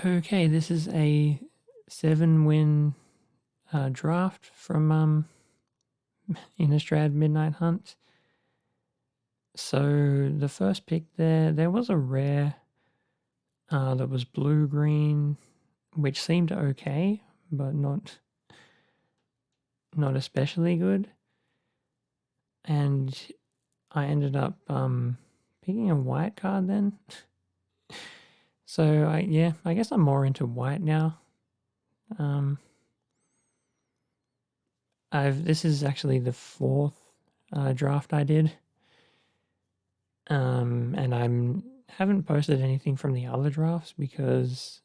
Okay, this is a 7-win draft from Innistrad Midnight Hunt. So the first pick there was a rare that was blue-green, which seemed okay, but not especially good. And I ended up picking a white card then. So I guess I'm more into white now. This is actually the fourth draft I did, and haven't posted anything from the other drafts because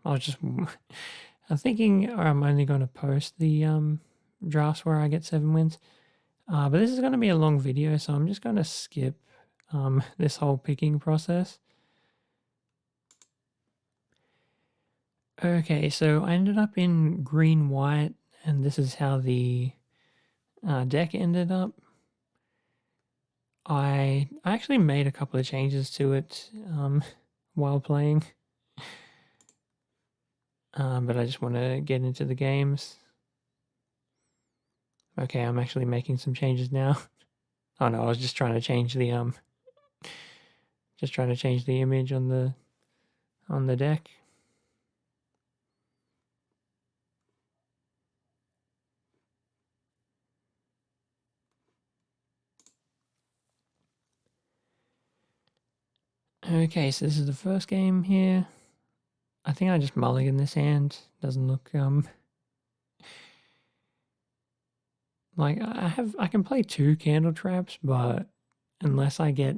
I was just I'm thinking I'm only going to post the drafts where I get 7 wins. But this is going to be a long video, so I'm just going to skip this whole picking process. Okay, so I ended up in green-white, and this is how the deck ended up. I actually made a couple of changes to it while playing, but I just want to get into the games. Okay, I'm actually making some changes now. Oh no, I was just trying to change the image on the deck. Okay, so this is the first game here. I think I just mulligan this hand. Doesn't look like I can play 2 candle traps, but unless I get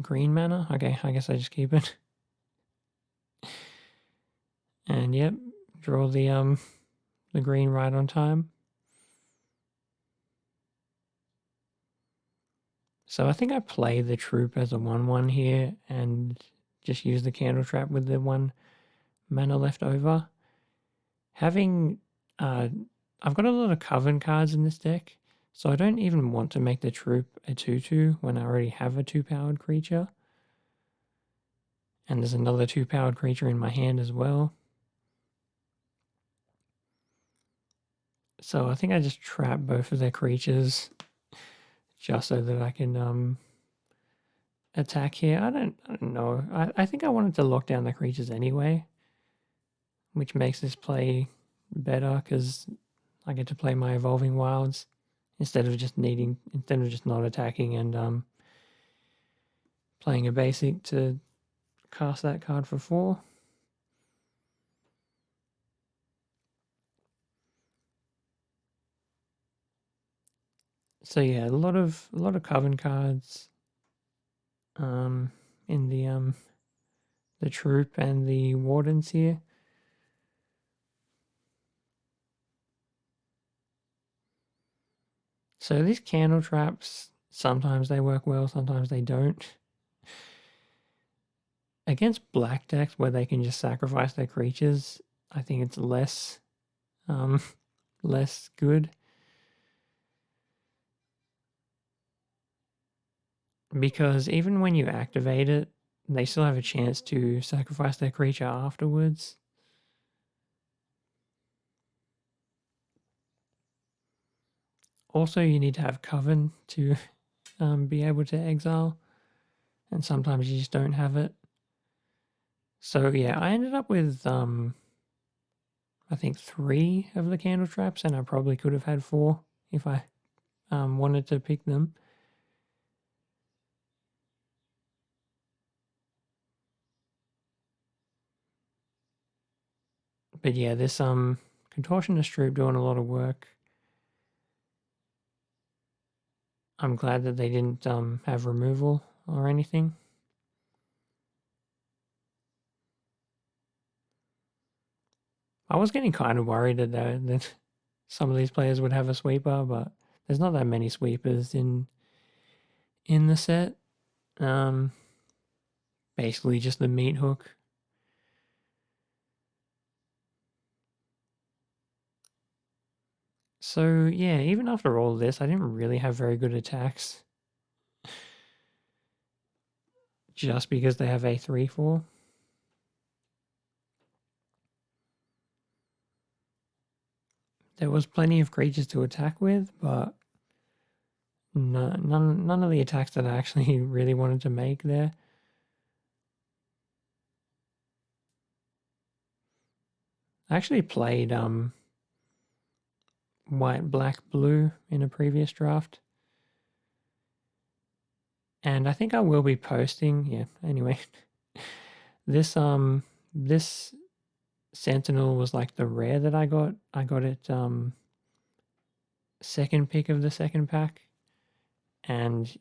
green mana, okay, I guess I just keep it. And yep, draw the green right on time. So I think I play the troop as a 1/1 here and just use the candle trap with the 1 mana left over. Having I've got a lot of coven cards in this deck, so I don't even want to make the troop a 2/2 when I already have a 2-powered creature. And there's another 2-powered creature in my hand as well. So I think I just trap both of their creatures just so that I can attack here. I don't know. I think I wanted to lock down the creatures anyway, which makes this play better because I get to play my Evolving Wilds instead of just not attacking and playing a basic to cast that card for 4. So yeah, a lot of coven cards in the troop and the wardens here. So these candle traps, sometimes they work well, sometimes they don't. Against black decks where they can just sacrifice their creatures, I think it's less less good. Because even when you activate it, they still have a chance to sacrifice their creature afterwards. Also, you need to have Coven to be able to exile, and sometimes you just don't have it. So yeah, I ended up with I think 3 of the candle traps, and I probably could have had 4 if I wanted to pick them. But yeah, this Contortionist troop doing a lot of work. I'm glad that they didn't have removal or anything. I was getting kind of worried that some of these players would have a sweeper, but there's not that many sweepers in the set. Basically just the meat hook. So yeah, even after all of this, I didn't really have very good attacks. Just because they have a 3/4. There was plenty of creatures to attack with, but none of the attacks that I actually really wanted to make there. I actually played white, black, blue in a previous draft. And I think I will be posting, yeah, anyway. This this Sentinel was like the rare that I got. I got it second pick of the second pack, and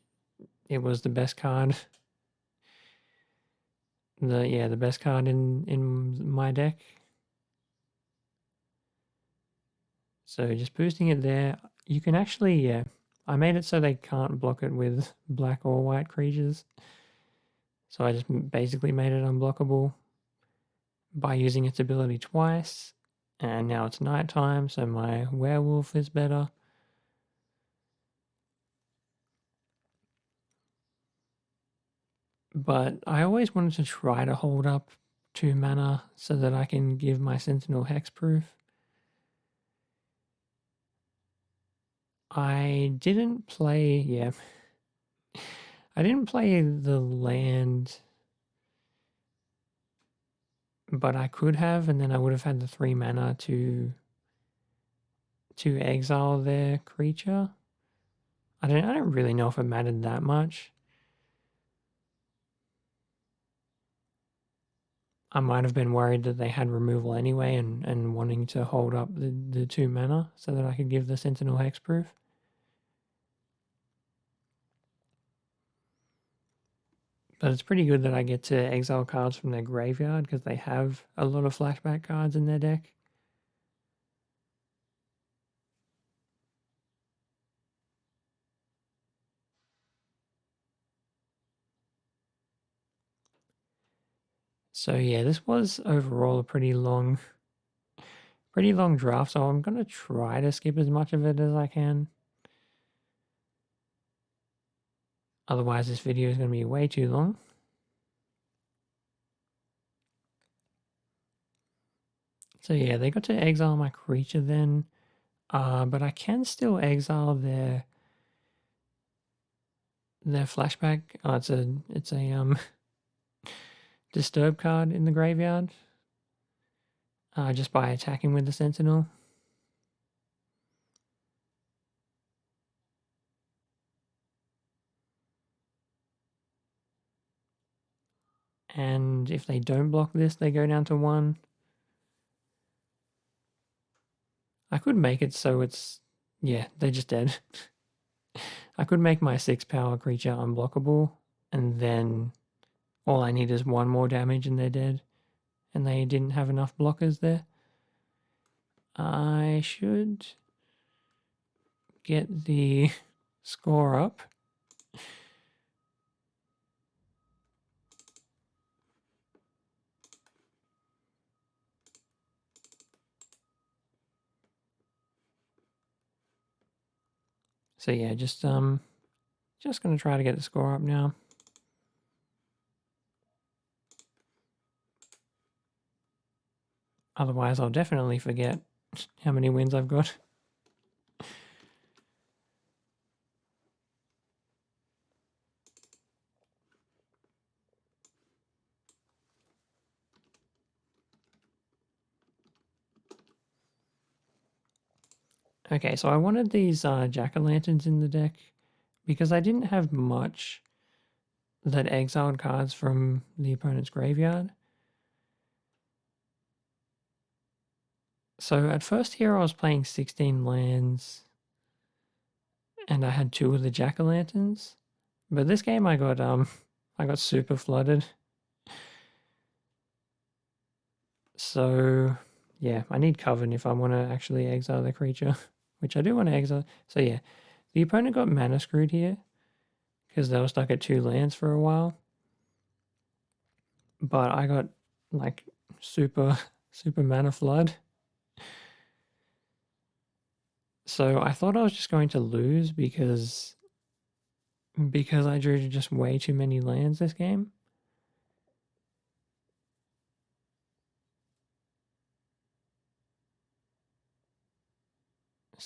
it was the best card. The best card in my deck. So just boosting it there, you can actually, yeah, I made it so they can't block it with black or white creatures. So I just basically made it unblockable by using its ability twice. And now it's nighttime, so my werewolf is better. But I always wanted to try to hold up 2 mana so that I can give my Sentinel hexproof. I didn't play, yeah. I didn't play the land, but I could have, and then I would have had the 3 mana to exile their creature. I don't really know if it mattered that much. I might have been worried that they had removal anyway and wanting to hold up the 2 mana so that I could give the Sentinel hexproof. But it's pretty good that I get to exile cards from their graveyard because they have a lot of flashback cards in their deck. So yeah, this was overall a pretty long draft, so I'm going to try to skip as much of it as I can. Otherwise, this video is going to be way too long. So yeah, they got to exile my creature then, but I can still exile their flashback. Oh, it's a disturb card in the graveyard, just by attacking with the Sentinel. And if they don't block this, they go down to 1. I could make it so it's, yeah, they're just dead. I could make my 6 power creature unblockable, and then all I need is 1 more damage and they're dead. And they didn't have enough blockers there. I should get the score up. So yeah, just going to try to get the score up now. Otherwise, I'll definitely forget how many wins I've got. Okay, so I wanted these jack-o'-lanterns in the deck because I didn't have much that exiled cards from the opponent's graveyard. So at first here I was playing 16 lands and I had 2 of the jack-o'-lanterns. But this game I got super flooded. So yeah, I need Coven if I want to actually exile the creature, which I do want to exile. So yeah, the opponent got mana screwed here because they were stuck at 2 lands for a while. But I got like super mana flood. So I thought I was just going to lose because I drew just way too many lands this game.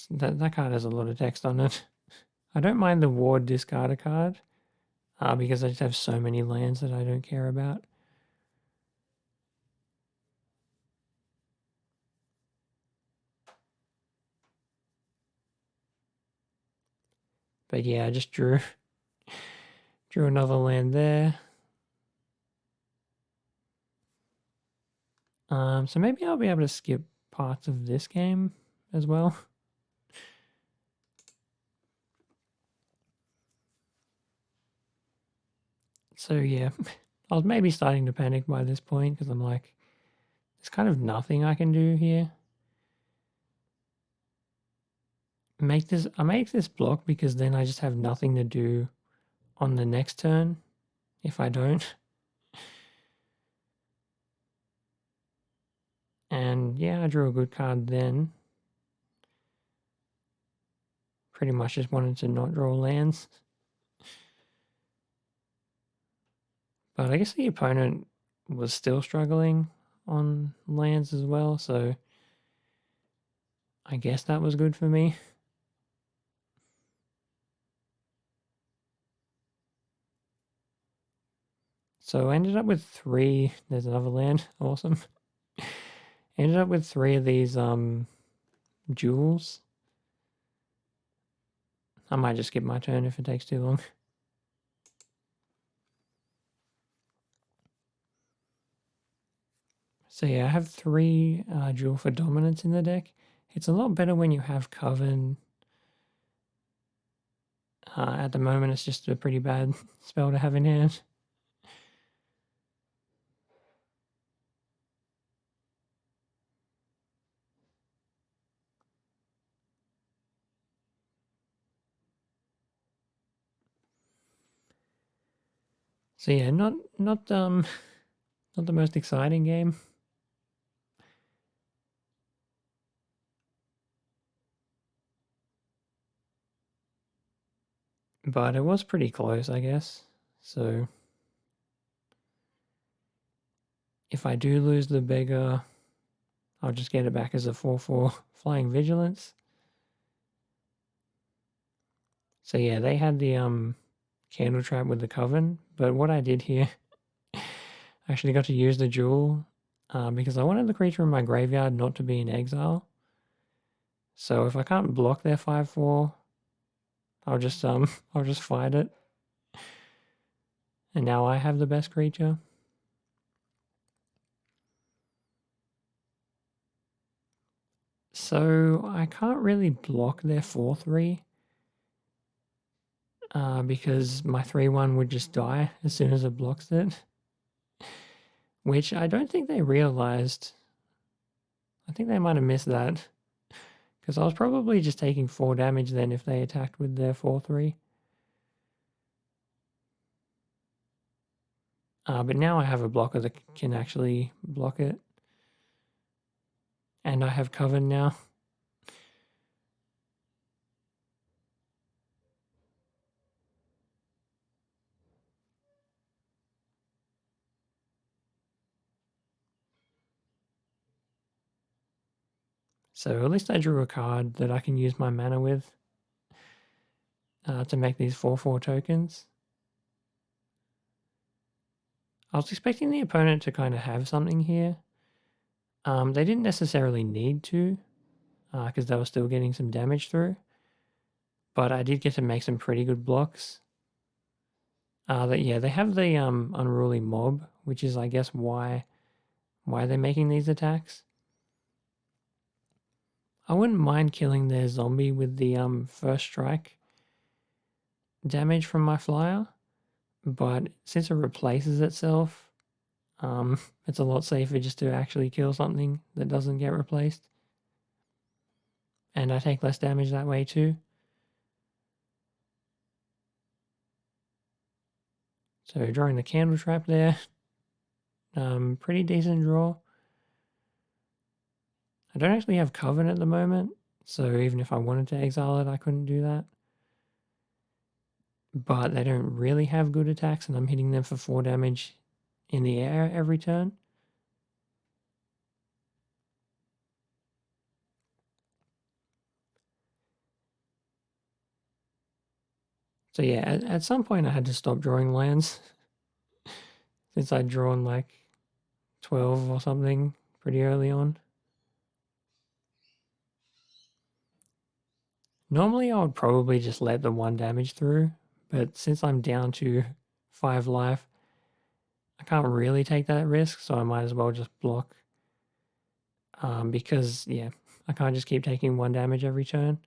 That card has a lot of text on it. I don't mind the ward discard a card because I just have so many lands that I don't care about. But yeah, I just drew another land there. So maybe I'll be able to skip parts of this game as well. So yeah, I was maybe starting to panic by this point because I'm like, there's kind of nothing I can do here. I make this block because then I just have nothing to do on the next turn if I don't. And yeah, I drew a good card then. Pretty much just wanted to not draw lands. But I guess the opponent was still struggling on lands as well, so I guess that was good for me. So I ended up with 3. There's another land. Awesome. Ended up with 3 of these jewels. I might just skip my turn if it takes too long. So yeah, I have 3 jewel for dominance in the deck. It's a lot better when you have Coven. At the moment, it's just a pretty bad spell to have in hand. So yeah, not the most exciting game. But it was pretty close, I guess. So if I do lose the beggar, I'll just get it back as a 4/4 flying vigilance. So yeah, they had the candle trap with the coven, but what I did here, I actually got to use the jewel because I wanted the creature in my graveyard not to be in exile. So if I can't block their 5/4, I'll just fight it. And now I have the best creature. So I can't really block their 4/3 because my 3/1 would just die as soon as it blocks it. Which I don't think they realized. I think they might have missed that. Because I was probably just taking 4 damage then if they attacked with their 4/3. But now I have a blocker that can actually block it. And I have Coven now. So at least I drew a card that I can use my mana with to make these 4/4 tokens. I was expecting the opponent to kind of have something here. They didn't necessarily need to because they were still getting some damage through. But I did get to make some pretty good blocks. They have the unruly mob, which is I guess why they're making these attacks. I wouldn't mind killing their zombie with the first strike damage from my flyer, but since it replaces itself, it's a lot safer just to actually kill something that doesn't get replaced. And I take less damage that way too. So drawing the candle trap there, pretty decent draw. I don't actually have Coven at the moment, so even if I wanted to exile it, I couldn't do that. But they don't really have good attacks, and I'm hitting them for 4 damage in the air every turn. So yeah, at some point I had to stop drawing lands since I'd drawn like 12 or something pretty early on. Normally I would probably just let the 1 damage through, but since I'm down to 5 life, I can't really take that risk, so I might as well just block. Because, yeah, I can't just keep taking 1 damage every turn.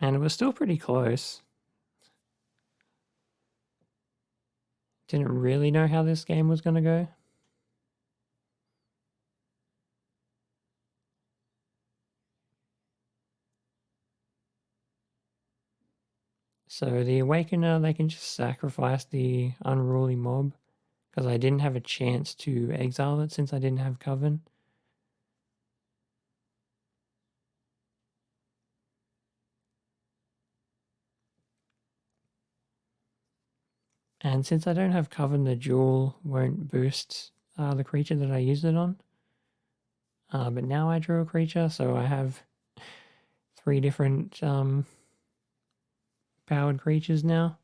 And it was still pretty close. Didn't really know how this game was going to go. So the Awakener, they can just sacrifice the Unruly Mob, because I didn't have a chance to exile it since I didn't have Coven. And since I don't have Coven, the Jewel won't boost the creature that I used it on. But now I drew a creature, so I have 3 different powered creatures now.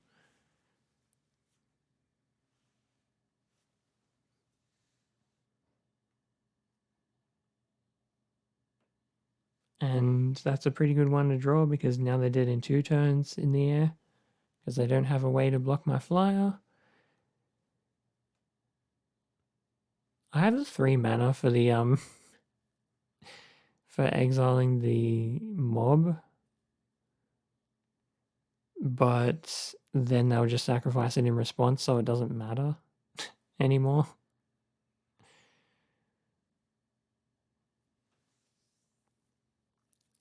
And that's a pretty good one to draw because now they're dead in 2 turns in the air because they don't have a way to block my flyer. I have the 3 mana for the for exiling the mob, but then they'll just sacrifice it in response, so it doesn't matter anymore.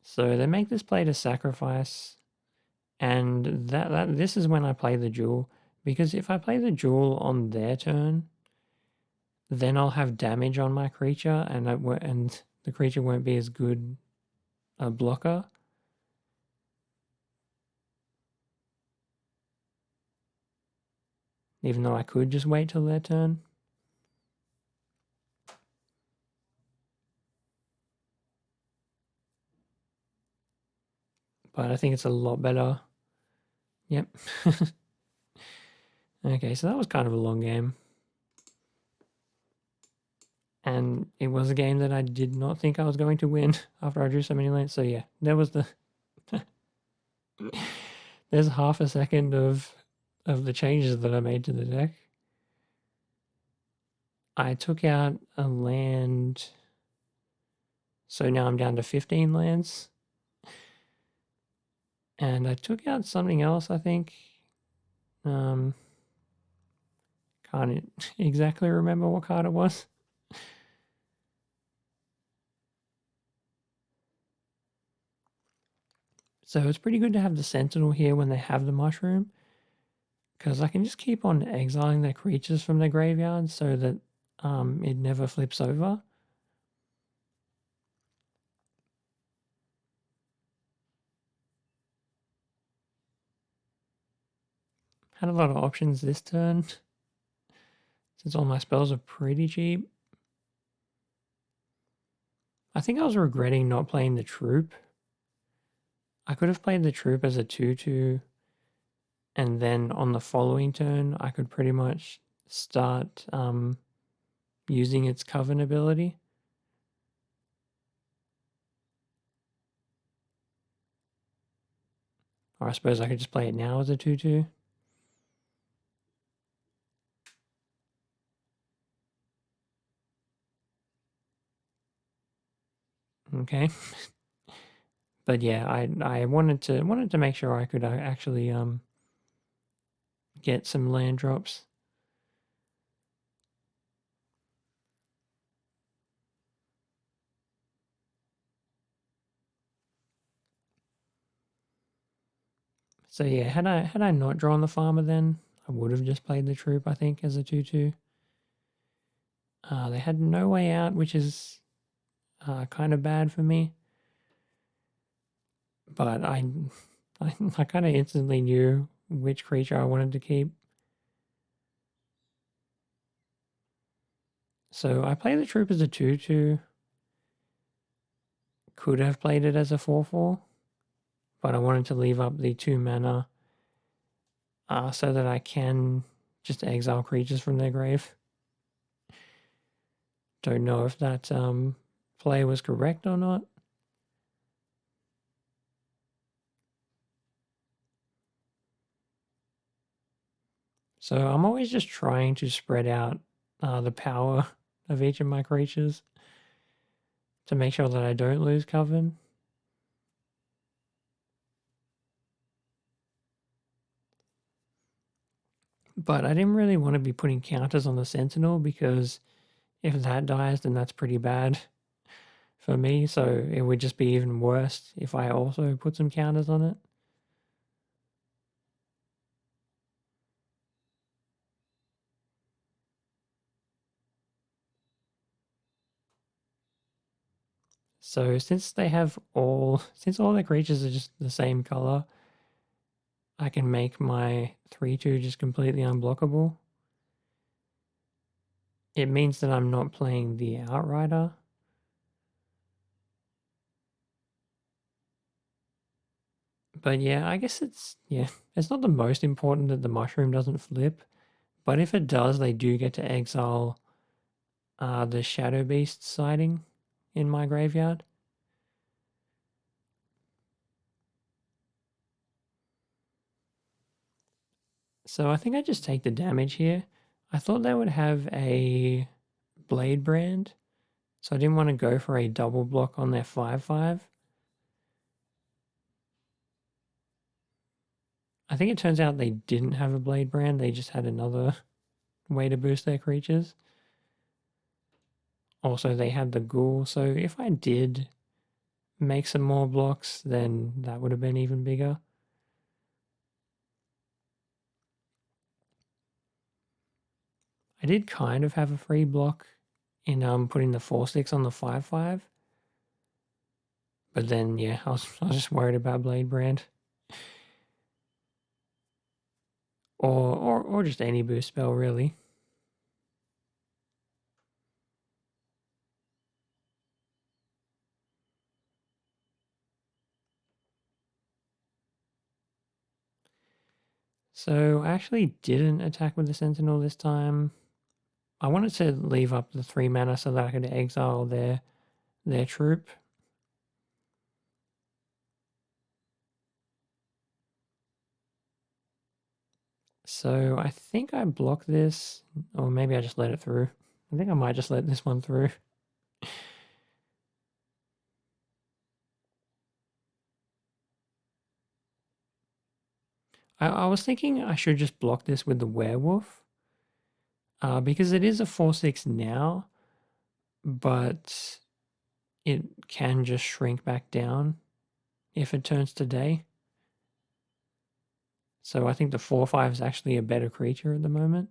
So they make this play to sacrifice, and this is when I play the Jewel, because if I play the Jewel on their turn, then I'll have damage on my creature, and the creature won't be as good a blocker. Even though I could just wait till their turn. But I think it's a lot better. Yep. Okay, so that was kind of a long game. And it was a game that I did not think I was going to win after I drew so many lands. So yeah, there was the there's half a second of the changes that I made to the deck. I took out a land, so now I'm down to 15 lands. And I took out something else, I think. Can't exactly remember what card it was. So it's pretty good to have the Sentinel here when they have the Mushroom, because I can just keep on exiling their creatures from their graveyard so that it never flips over. Had a lot of options this turn, since all my spells are pretty cheap. I think I was regretting not playing the Troop. I could have played the Troop as a 2/2, and then on the following turn, I could pretty much start using its Coven ability. Or I suppose I could just play it now as a 2/2. Okay. But yeah, I wanted to make sure I could actually get some land drops. So yeah, had I not drawn the farmer, then I would have just played the Troop, I think, as a 2/2. They had no way out, which is kind of bad for me. But I kind of instantly knew which creature I wanted to keep. So I play the troop as a 2/2. Could have played it as a 4/4, but I wanted to leave up the 2 mana so that I can just exile creatures from their grave. Don't know if that play was correct or not. So I'm always just trying to spread out the power of each of my creatures to make sure that I don't lose Coven. But I didn't really want to be putting counters on the Sentinel because if that dies, then that's pretty bad for me. So it would just be even worse if I also put some counters on it. So since all their creatures are just the same color, I can make my 3/2 just completely unblockable. It means that I'm not playing the Outrider. But yeah, I guess it's not the most important that the mushroom doesn't flip. But if it does, they do get to exile the Shadow Beast sighting in my graveyard. So I think I just take the damage here. I thought they would have a Blade Brand, so I didn't want to go for a double block on their 5/5. I think it turns out they didn't have a Blade Brand, they just had another way to boost their creatures. Also, they had the Ghoul, so if I did make some more blocks, then that would have been even bigger. I did kind of have a free block in putting the 4/6 on the 5/5. But then yeah, I was just worried about Blade Brand. Or just any boost spell really. So I actually didn't attack with the Sentinel this time. I wanted to leave up the 3 mana so that I could exile their troop. So I think I blocked this, or maybe I just let it through. I think I might just let this one through. I was thinking I should just block this with the werewolf. Because it is a 4/6 now, but it can just shrink back down if it turns to day. So I think the 4/5 is actually a better creature at the moment.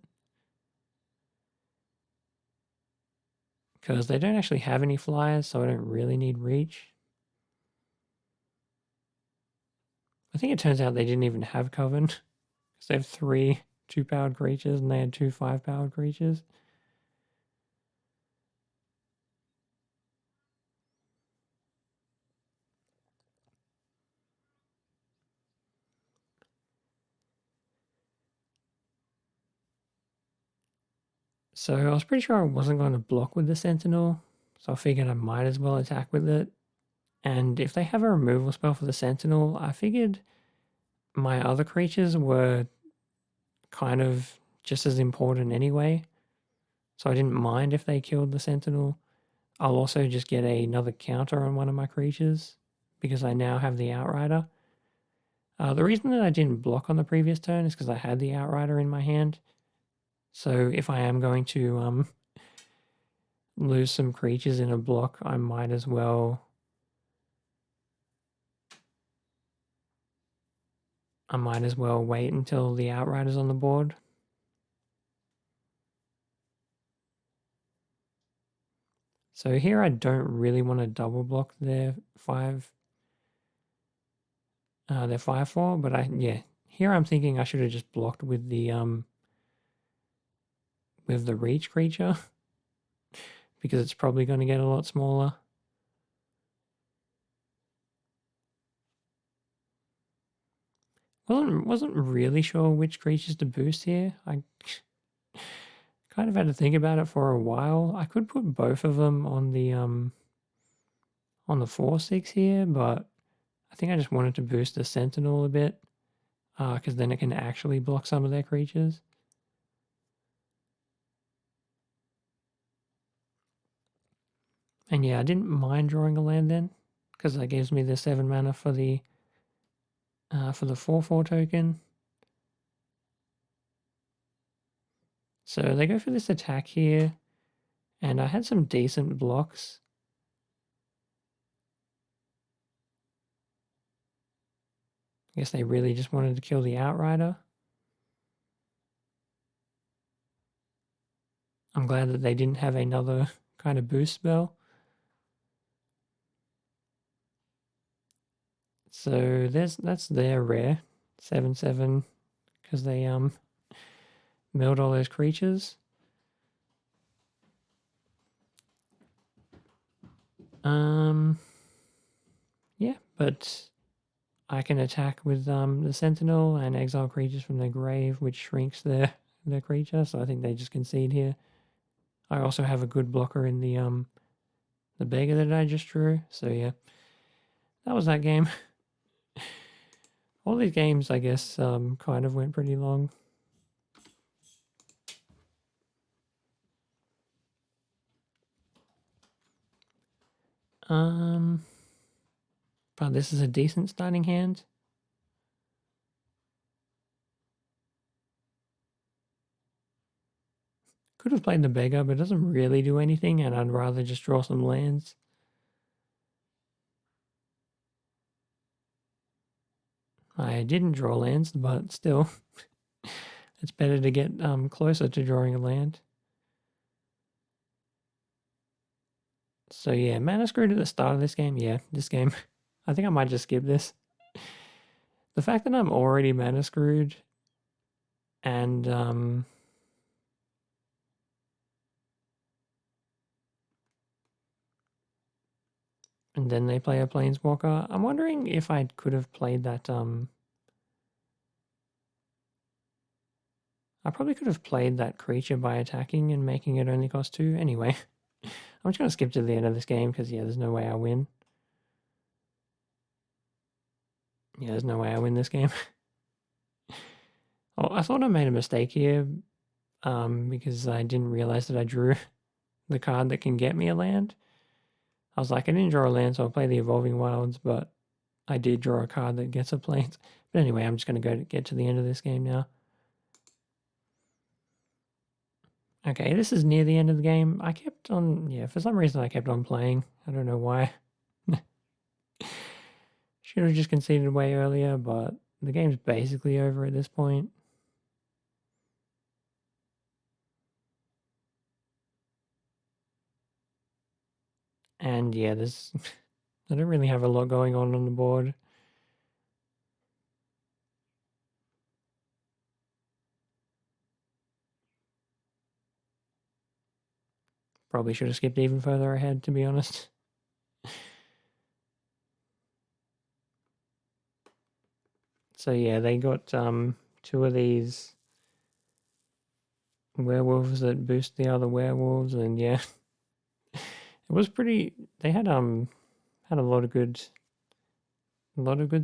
Because they don't actually have any flyers, so I don't really need reach. I think it turns out they didn't even have Coven. Because they have 3 2-powered creatures and they had 2 5-powered creatures. So I was pretty sure I wasn't going to block with the Sentinel, so I figured I might as well attack with it. And if they have a removal spell for the Sentinel, I figured my other creatures were kind of just as important anyway. So I didn't mind if they killed the Sentinel. I'll also just get another counter on one of my creatures because I now have the Outrider. The reason that I didn't block on the previous turn is because I had the Outrider in my hand. So if I am going to lose some creatures in a block, I might as well wait until the Outrider's on the board. So here I don't really want to double block their 5/4, but here I'm thinking I should have just blocked with the reach creature. because it's probably going to get a lot smaller. Wasn't really sure which creatures to boost here. I kind of had to think about it for a while. I could put both of them on the 4/6 here, but I think I just wanted to boost the Sentinel a bit, because then it can actually block some of their creatures. And yeah, I didn't mind drawing a land then, because that gives me the 7 mana for the 4/4 token. So they go for this attack here, and I had some decent blocks. I guess they really just wanted to kill the Outrider. I'm glad that they didn't have another kind of boost spell. So that's their rare 7/7, because they milled all those creatures. Yeah, but I can attack with the Sentinel and exile creatures from their grave, which shrinks their creature. So I think they just concede here. I also have a good blocker in the beggar that I just drew. So yeah, that was that game. All these games, I guess, kind of went pretty long. But this is a decent starting hand. Could have played the beggar, but it doesn't really do anything, and I'd rather just draw some lands. I didn't draw lands, but still, it's better to get closer to drawing a land. So yeah, mana screwed at the start of this game. Yeah, this game, I think I might just skip this. The fact that I'm already mana screwed and then they play a Planeswalker. I'm wondering if I could have played that I probably could have played that creature by attacking and making it only cost 2. Anyway, I'm just going to skip to the end of this game because, yeah, there's no way I win. Yeah, there's no way I win this game. Oh, I thought I made a mistake here because I didn't realize that I drew the card that can get me a land. I was like, I didn't draw a land, so I'll play the Evolving Wilds, but I did draw a card that gets a plains. But anyway, I'm just going to get to the end of this game now. Okay, this is near the end of the game. I kept on, yeah, for some reason I kept on playing. I don't know why. Should have just conceded way earlier, but the game's basically over at this point. And yeah, there's I don't really have a lot going on the board. Probably should have skipped even further ahead, to be honest. So yeah, they got 2 of these werewolves that boost the other werewolves, and yeah, it was pretty. They had a lot of good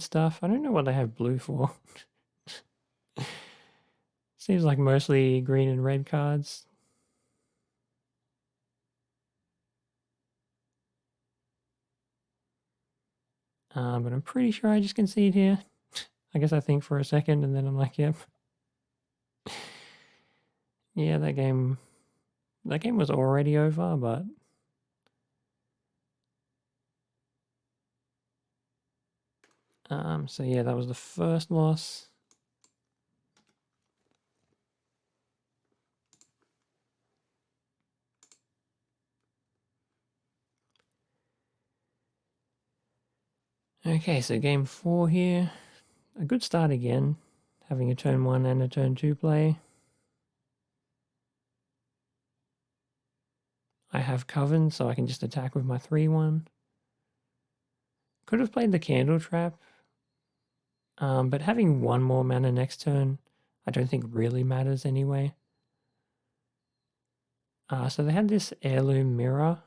stuff. I don't know what they have blue for. Seems like mostly green and red cards. But I'm pretty sure I just concede here. I guess I think for a second and then I'm like, yep. Yeah, that game was already over, but so yeah, that was the first loss. Okay, so game 4 here. A good start again, having a turn 1 and a turn 2 play. I have Coven, so I can just attack with my 3/1. Could have played the Candle Trap, but having one more mana next turn, I don't think really matters anyway. So they had this Heirloom Mirror,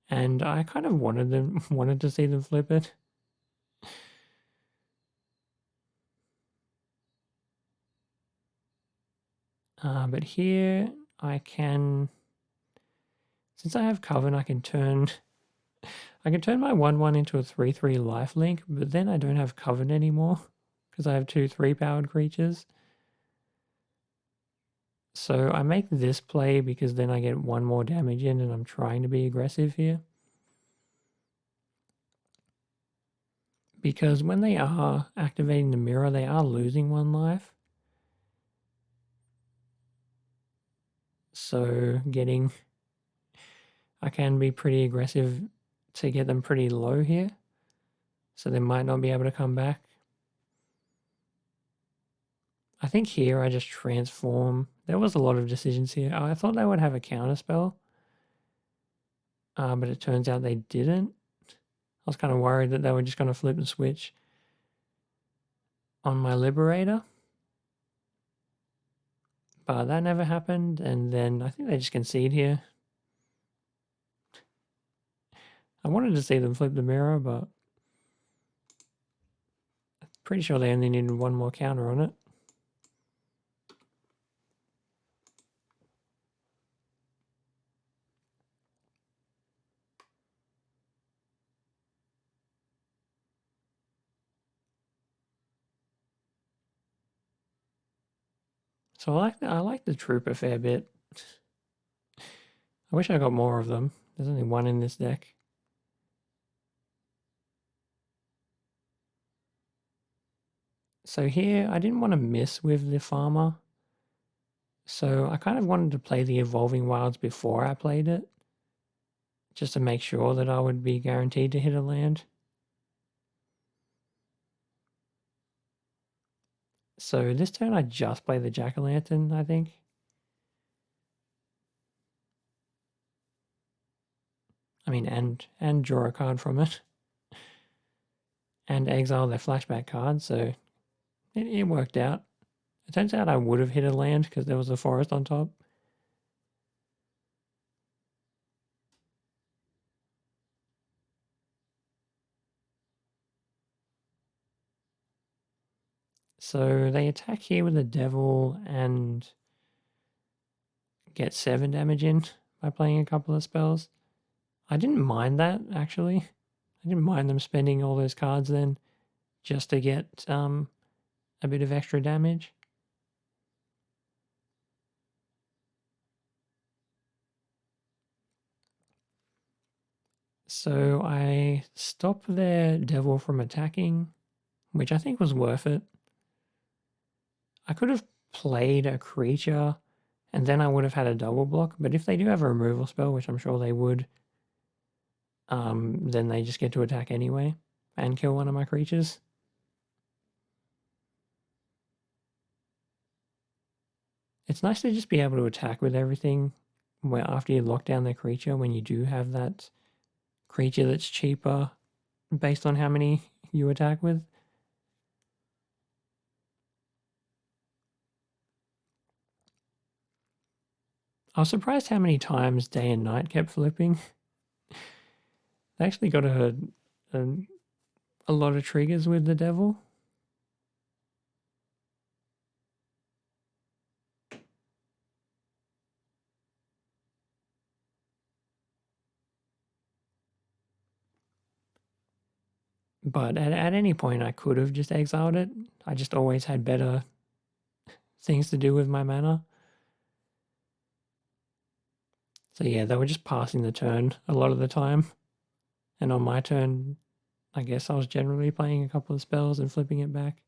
and I kind of wanted to see them flip it. But here I can, since I have Coven, I can turn my 1/1 into a 3/3 lifelink, but then I don't have Coven anymore because I have 2 3-powered creatures. So I make this play because then I get one more damage in and I'm trying to be aggressive here. Because when they are activating the mirror, they are losing 1 life. So I can be pretty aggressive to get them pretty low here. So they might not be able to come back. I think here I just transform. There was a lot of decisions here. I thought they would have a counter spell. But it turns out they didn't. I was kind of worried that they were just going to flip and switch on my Liberator. But that never happened, and then I think they just concede here. I wanted to see them flip the mirror, but I'm pretty sure they only needed one more counter on it. So I like the Troop a fair bit. I wish I got more of them. There's only one in this deck. So here, I didn't want to miss with the Farmer. So I kind of wanted to play the Evolving Wilds before I played it, just to make sure that I would be guaranteed to hit a land. So this turn I just play the Jack-o'-lantern, I think. I mean, and draw a card from it. And exile their flashback card, so it worked out. It turns out I would have hit a land because there was a forest on top. So they attack here with a devil and get 7 damage in by playing a couple of spells. I didn't mind that, actually. I didn't mind them spending all those cards then just to get a bit of extra damage. So I stop their devil from attacking, which I think was worth it. I could have played a creature and then I would have had a double block, but if they do have a removal spell, which I'm sure they would, then they just get to attack anyway and kill one of my creatures. It's nice to just be able to attack with everything where after you lock down their creature, when you do have that creature that's cheaper based on how many you attack with. I was surprised how many times day and night kept flipping. They actually got a lot of triggers with the devil. But at any point, I could have just exiled it. I just always had better things to do with my mana. So yeah, they were just passing the turn a lot of the time. And on my turn, I guess I was generally playing a couple of spells and flipping it back.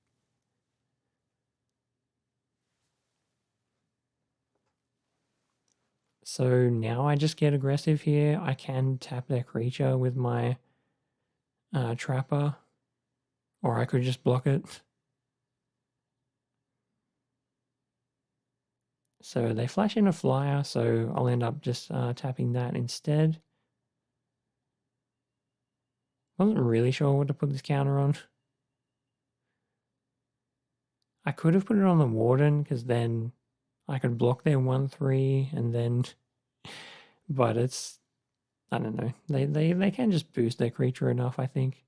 So now I just get aggressive here. I can tap their creature with my Trapper, or I could just block it. So they flash in a flyer, so I'll end up just tapping that instead. Wasn't really sure what to put this counter on. I could have put it on the Warden because then I could block their 1/3 and then, but it's, I don't know. They can just boost their creature enough, I think,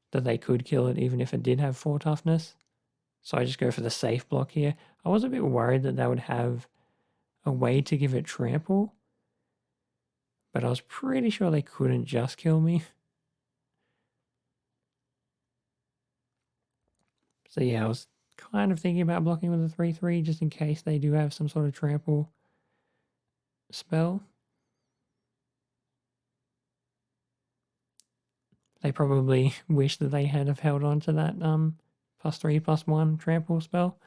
that they could kill it even if it did have 4 toughness. So I just go for the safe block here. I was a bit worried that they would have a way to give it trample, but I was pretty sure they couldn't just kill me. So yeah, I was kind of thinking about blocking with a 3/3 just in case they do have some sort of trample spell. They probably wish that they had have held on to that +3/+1 trample spell.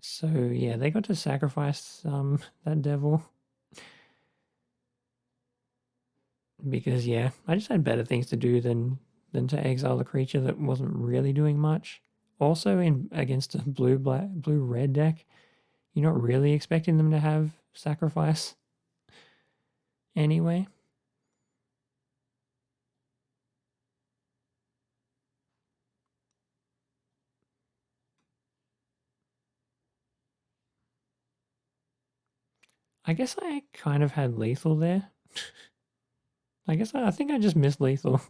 So yeah, they got to sacrifice that devil. Because yeah, I just had better things to do than to exile the creature that wasn't really doing much. Also in against a blue red deck, you're not really expecting them to have sacrifice anyway. I guess I kind of had lethal there. I think I just missed lethal.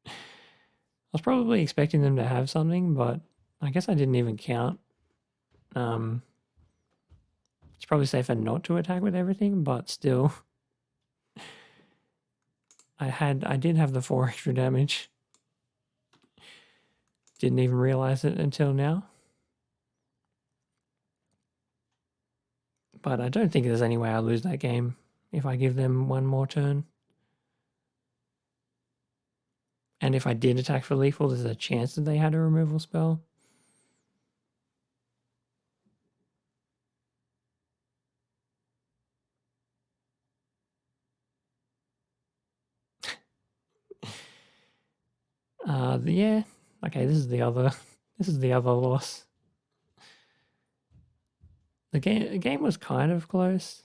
I was probably expecting them to have something, but I guess I didn't even count. It's probably safer not to attack with everything, but still. I did have the 4 extra damage. Didn't even realize it until now. But I don't think there's any way I'll lose that game if I give them one more turn. And if I did attack for lethal, there's a chance that they had a removal spell. Yeah. Okay, this is the other loss. The game was kind of close.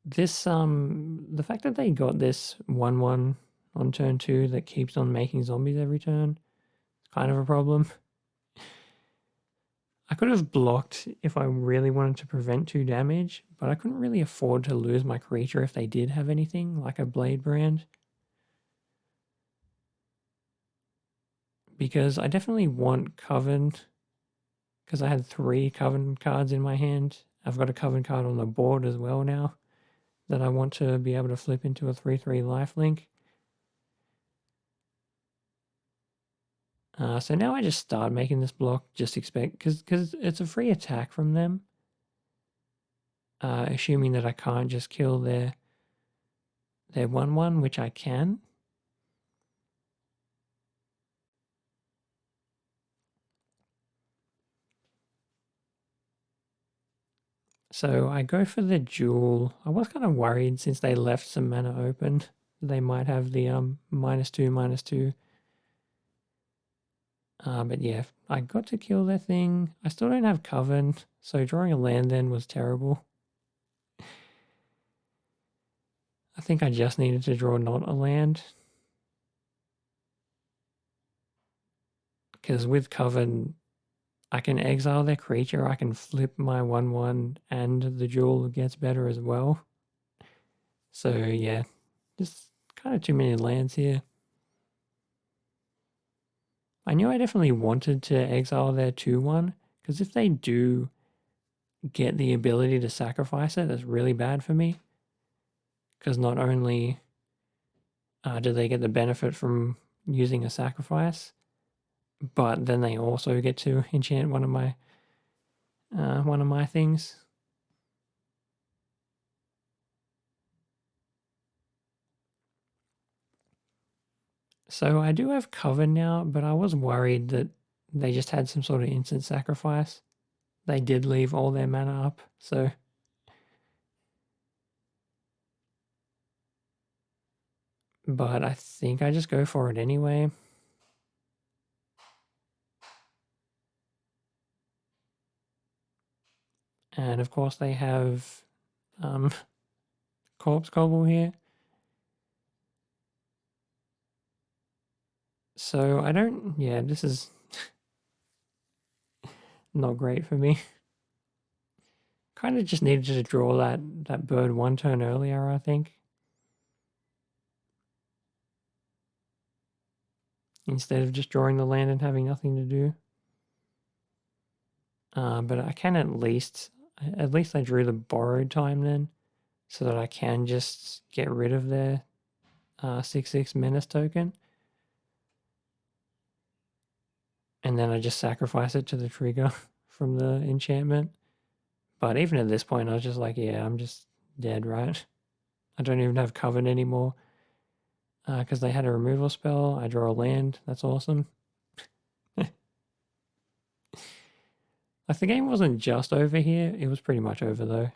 This the fact that they got this 1/1 on turn 2 that keeps on making zombies every turn is kind of a problem. I could have blocked if I really wanted to prevent 2 damage, but I couldn't really afford to lose my creature if they did have anything like a Blade Brand. Because I definitely want Coven, because I had 3 Coven cards in my hand. I've got a Coven card on the board as well now that I want to be able to flip into a 3/3 lifelink. So now I just start making this block, just expect, because it's a free attack from them. Assuming that I can't just kill their 1/1, which I can. So I go for the Jewel. I was kind of worried since they left some mana open. They might have the -2/-2. But yeah, I got to kill their thing. I still don't have Coven, so drawing a land then was terrible. I think I just needed to draw not a land. Because with Coven, I can exile their creature, I can flip my 1/1, and the Jewel gets better as well. So yeah, just kind of too many lands here. I knew I definitely wanted to exile their 2/1, because if they do get the ability to sacrifice it, that's really bad for me. Because not only do they get the benefit from using a sacrifice, but then they also get to enchant one of my things. So I do have Coven now, but I was worried that they just had some sort of instant sacrifice. They did leave all their mana up, so but I think I just go for it anyway. And of course they have Corpse Cobble here. So I don't, yeah, this is not great for me. Kind of just needed to draw that bird one turn earlier, I think. Instead of just drawing the land and having nothing to do. But I can at least I drew the borrowed time then, so that I can just get rid of their 6/6 menace token. And then I just sacrifice it to the trigger from the enchantment. But even at this point, I was just like, yeah, I'm just dead, right? I don't even have coven anymore. Because they had a removal spell. I draw a land. That's awesome. Like the game wasn't just over here. It was pretty much over though.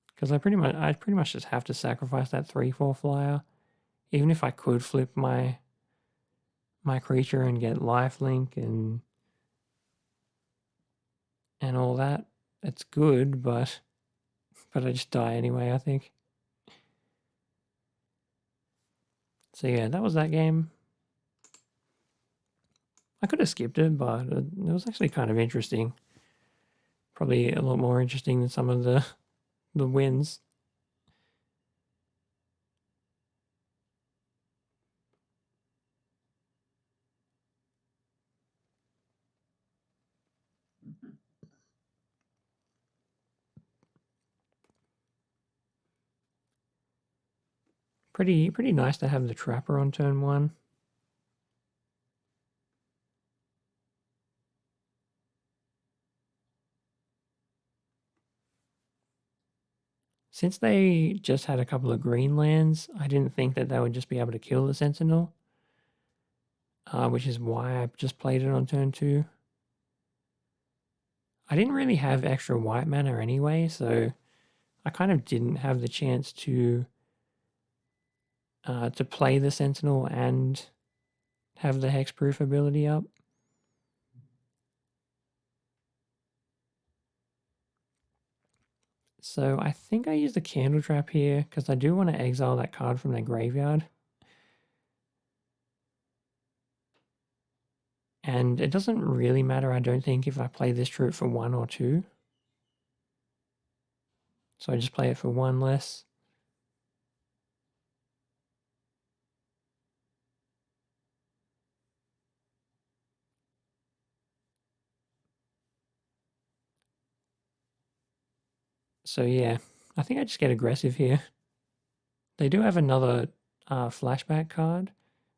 Because I pretty much just have to sacrifice that 3/4 flyer. Even if I could flip my creature and get lifelink and all that, it's good, but I just die anyway, I think. So yeah, that was that game. I could have skipped it, but it was actually kind of interesting. Probably a lot more interesting than some of the wins. Pretty nice to have the Trapper on turn 1. Since they just had a couple of green lands, I didn't think that they would just be able to kill the Sentinel, which is why I just played it on turn 2. I didn't really have extra white mana anyway, so I kind of didn't have the chance to play the Sentinel and have the hexproof ability up. So I think I used the Candle Trap here because I do want to exile that card from their graveyard. And it doesn't really matter, I don't think, if I play this troop for 1 or 2. So I just play it for 1 less. So yeah, I think I just get aggressive here. They do have another flashback card.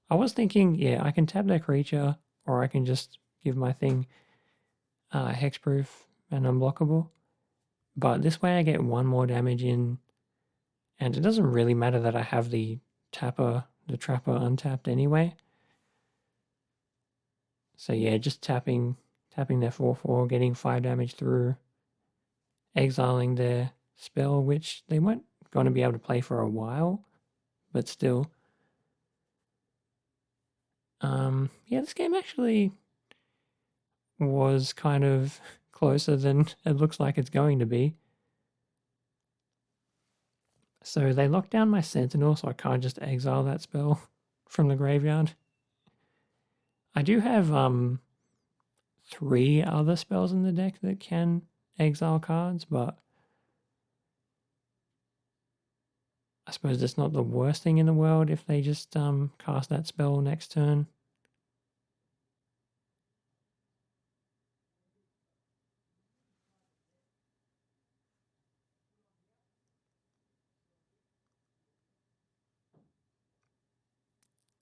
I was thinking, yeah, I can tap their creature, or I can just give my thing hexproof and unblockable. But this way I get 1 more damage in, and it doesn't really matter that I have the Trapper untapped anyway. So yeah, just tapping their 4/4, getting 5 damage through, exiling their spell, which they weren't going to be able to play for a while, but still. Yeah, this game actually was kind of closer than it looks like it's going to be. So they locked down my Sentinel, so I can't just exile that spell from the graveyard. I do have 3 other spells in the deck that can exile cards, but I suppose it's not the worst thing in the world if they just cast that spell next turn.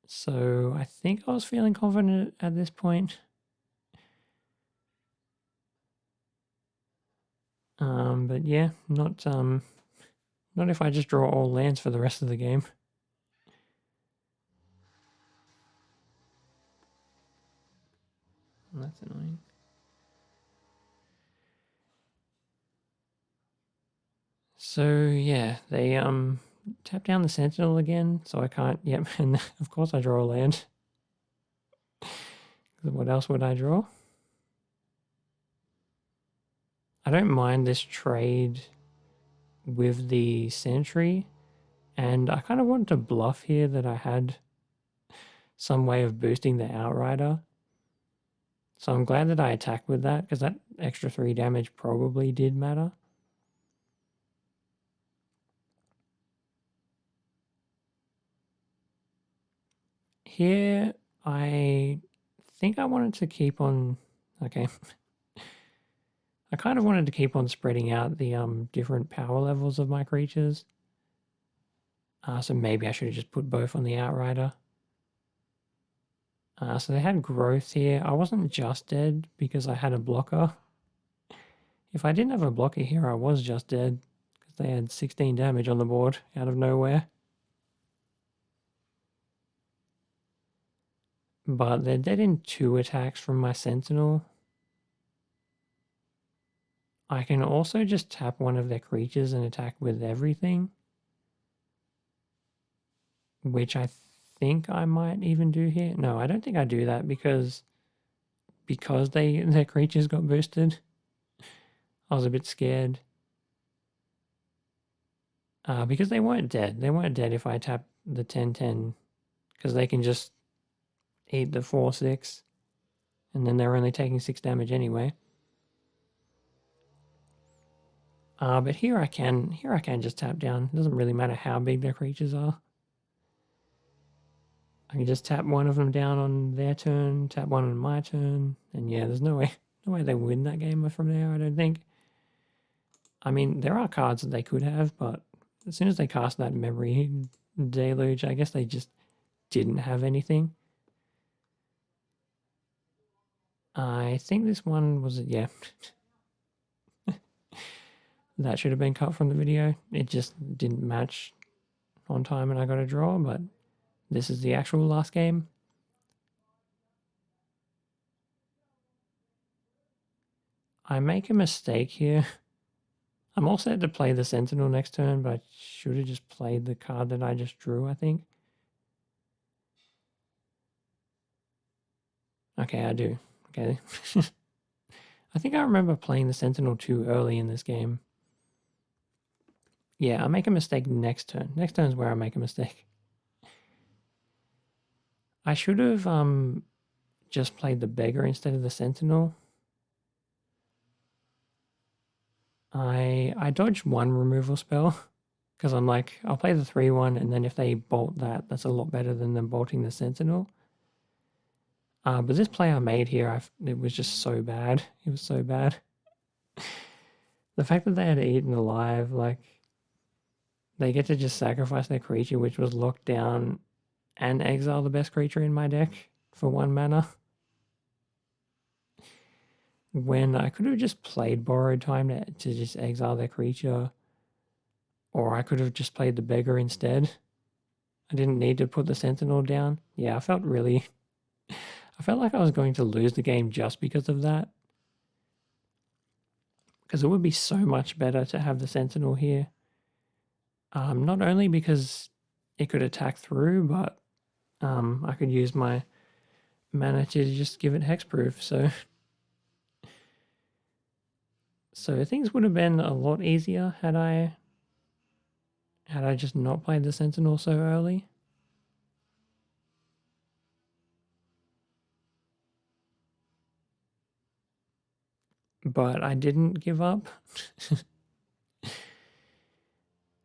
So I think I was feeling confident at this point. But yeah, not if I just draw all lands for the rest of the game. That's annoying. So yeah, they tap down the Sentinel again, so I can't, yep, and of course I draw a land. What else would I draw? I don't mind this trade with the Sentry, and I kind of wanted to bluff here that I had some way of boosting the Outrider. So I'm glad that I attacked with that, because that extra 3 damage probably did matter. Here, I think I wanted to keep on, okay. I kind of wanted to keep on spreading out the different power levels of my creatures. So maybe I should have just put both on the Outrider. So they had growth here. I wasn't just dead because I had a blocker. If I didn't have a blocker here, I was just dead because they had 16 damage on the board out of nowhere. But they're dead in 2 attacks from my Sentinel. I can also just tap one of their creatures and attack with everything, which I think I might even do here. No, I don't think I do that because their creatures got boosted. I was a bit scared. Because they weren't dead. They weren't dead if I tap the 10/10, because they can just eat the 4/6, and then they're only taking 6 damage anyway. But here I can just tap down. It doesn't really matter how big their creatures are. I can just tap one of them down on their turn, tap one on my turn, and yeah, there's no way they win that game from there, I don't think. I mean, there are cards that they could have, but as soon as they cast that Memory Deluge, I guess they just didn't have anything. I think this one was, yeah. That should have been cut from the video. It just didn't match on time and I got a draw, but this is the actual last game. I make a mistake here. I'm all set to play the Sentinel next turn, but I should have just played the card that I just drew, I think. Okay, I do. Okay. I think I remember playing the Sentinel too early in this game. Yeah, I make a mistake next turn. Next turn is where I make a mistake. I should have just played the Beggar instead of the Sentinel. I dodged one removal spell because I'm like, I'll play the 3/1, and then if they bolt that, that's a lot better than them bolting the Sentinel. But this play I made here, it was just so bad. It was so bad. The fact that they had Eaten Alive, like, they get to just sacrifice their creature, which was locked down, and exile the best creature in my deck for 1 mana. When I could have just played Borrowed Time to just exile their creature, or I could have just played the Beggar instead. I didn't need to put the Sentinel down. Yeah, I felt like I was going to lose the game just because of that. Because it would be so much better to have the Sentinel here. Not only because it could attack through, but I could use my mana to just give it hexproof. So things would have been a lot easier had I just not played the Sentinel so early. But I didn't give up.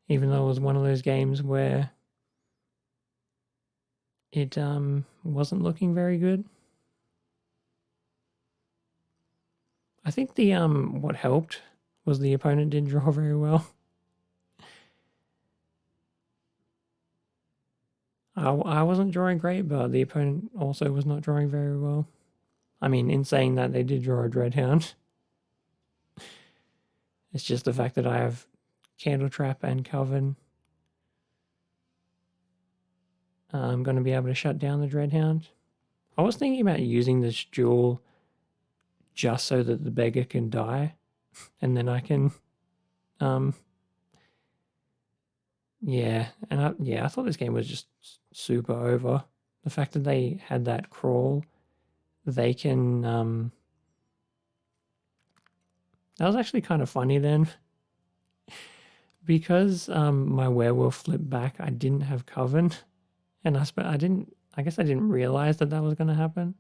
Even though it was one of those games where it wasn't looking very good. I think the what helped was the opponent didn't draw very well. I wasn't drawing great, but the opponent also was not drawing very well. I mean, in saying that, they did draw a Dreadhound. It's just the fact that I have Candle Trap and Coven. I'm going to be able to shut down the Dreadhound. I was thinking about using this Jewel just so that the Beggar can die, and then I can Yeah, and I thought this game was just super over. The fact that they had that crawl, they can that was actually kind of funny then. Because my werewolf flipped back, I didn't have Coven, and I guess I didn't realize that was going to happen.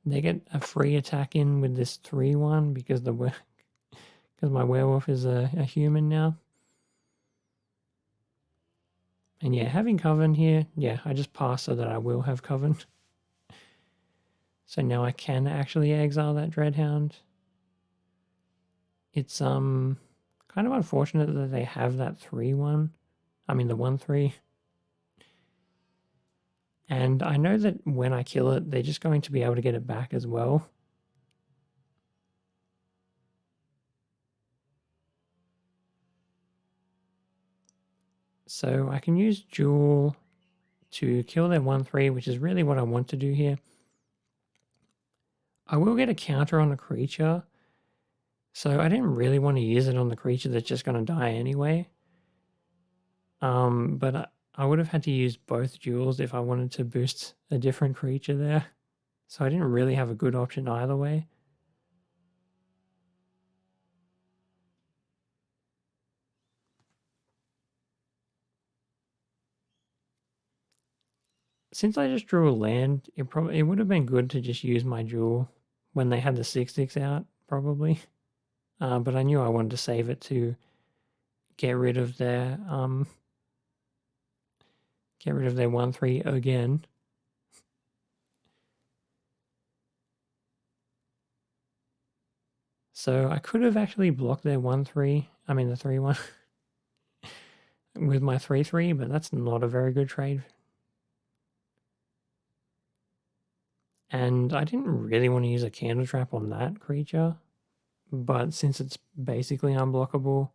They get a free attack in with this 3-1 because because my werewolf is a human now. And yeah, having Coven here, yeah, I just pass so that I will have Coven. So now I can actually exile that Dreadhound. It's kind of unfortunate that they have that 3-1. I mean the 1-3. And I know that when I kill it, they're just going to be able to get it back as well. So I can use Jewel to kill their 1-3, which is really what I want to do here. I will get a counter on a creature, so I didn't really want to use it on the creature that's just going to die anyway. But I would have had to use both Jewels if I wanted to boost a different creature there. So I didn't really have a good option either way. Since I just drew a land, it would have been good to just use my Jewel when they had the 6/6 out, probably. But I knew I wanted to save it to get rid of their 1-3 again. So I could have actually blocked their 1-3, I mean the 3-1 with my 3-3, but that's not a very good trade. And I didn't really want to use a candle trap on that creature, but since it's basically unblockable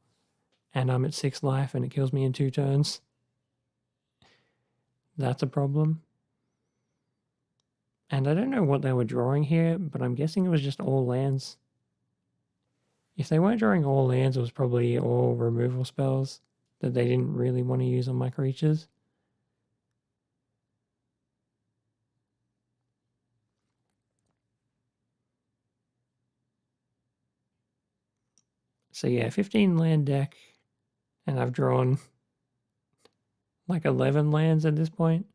and I'm at 6 life and it kills me in 2 turns, that's a problem. And I don't know what they were drawing here, but I'm guessing it was just all lands. If they weren't drawing all lands, it was probably all removal spells that they didn't really want to use on my creatures. So yeah, 15 land deck, and I've drawn like 11 lands at this point.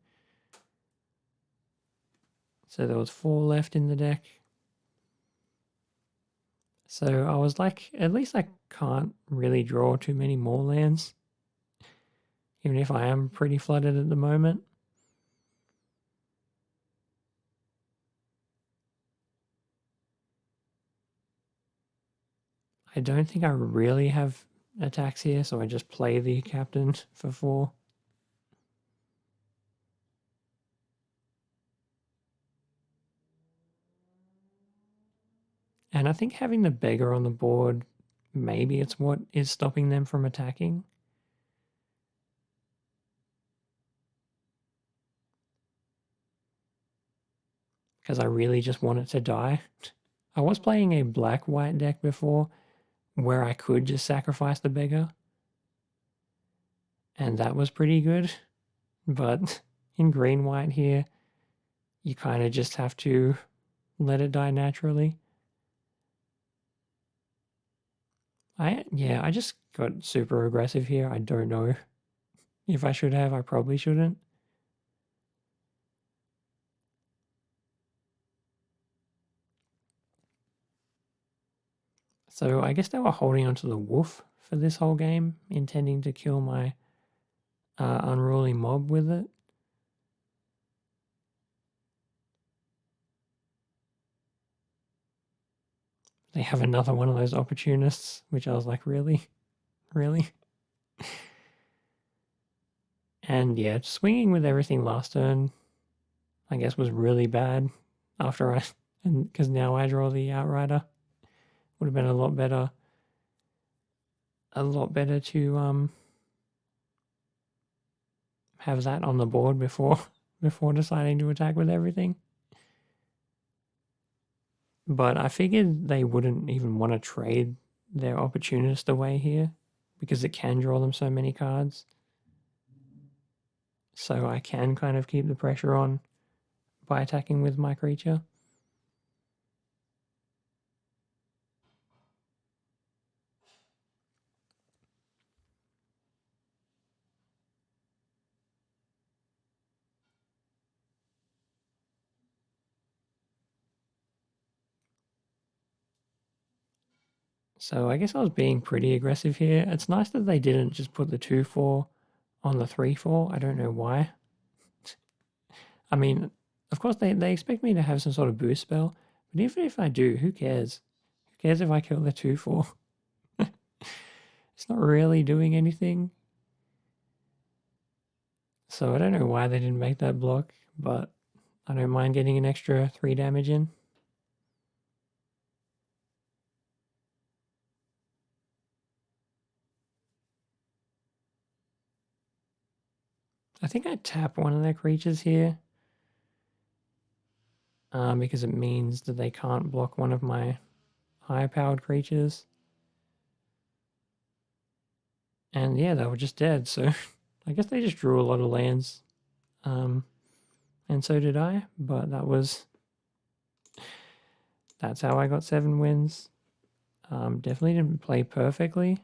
So there was 4 left in the deck. So I was like, at least I can't really draw too many more lands, even if I am pretty flooded at the moment. I don't think I really have attacks here, so I just play the captain for 4. And I think having the beggar on the board, maybe it's what is stopping them from attacking. Because I really just want it to die. I was playing a black-white deck before where I could just sacrifice the beggar. And that was pretty good. But in green-white here, you kind of just have to let it die naturally. I just got super aggressive here. I don't know if I should have. I probably shouldn't. So I guess they were holding onto the wolf for this whole game, intending to kill my unruly mob with it. They have another one of those opportunists, which I was like, really? Really? And yeah, swinging with everything last turn, I guess, was really bad after because now I draw the Outrider. Would have been a lot better to have that on the board before deciding to attack with everything. But I figured they wouldn't even want to trade their opportunist away here because it can draw them so many cards. So I can kind of keep the pressure on by attacking with my creature. So I guess I was being pretty aggressive here. It's nice that they didn't just put the 2/4 on the 3/4. I don't know why. I mean, of course they expect me to have some sort of boost spell, but even if I do, who cares? Who cares if I kill the 2/4? It's not really doing anything. So I don't know why they didn't make that block, but I don't mind getting an extra 3 damage in. I think I tap one of their creatures here because it means that they can't block one of my higher powered creatures. And yeah, they were just dead, so I guess they just drew a lot of lands. And so did I, but that's how I got 7 wins. Definitely didn't play perfectly.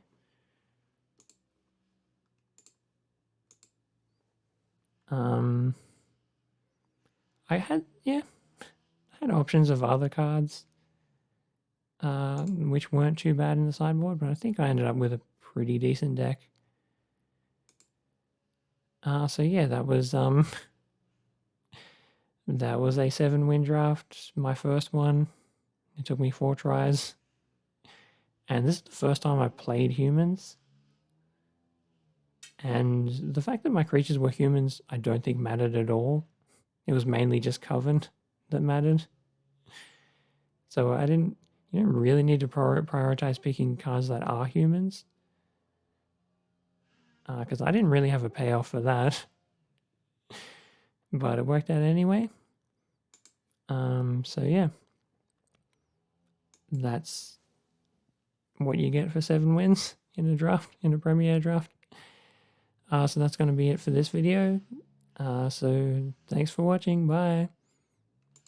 I had options of other cards, which weren't too bad in the sideboard, but I think I ended up with a pretty decent deck. So yeah, that was that was a 7-win draft, my first one. It took me 4 tries. And this is the first time I played humans. And the fact that my creatures were humans, I don't think mattered at all. It was mainly just Coven that mattered. So you don't really need to prioritize picking cards that are humans. Because I didn't really have a payoff for that. But it worked out anyway. So yeah. That's what you get for 7 wins in a draft, in a Premier draft. So that's going to be it for this video. So thanks for watching. Bye.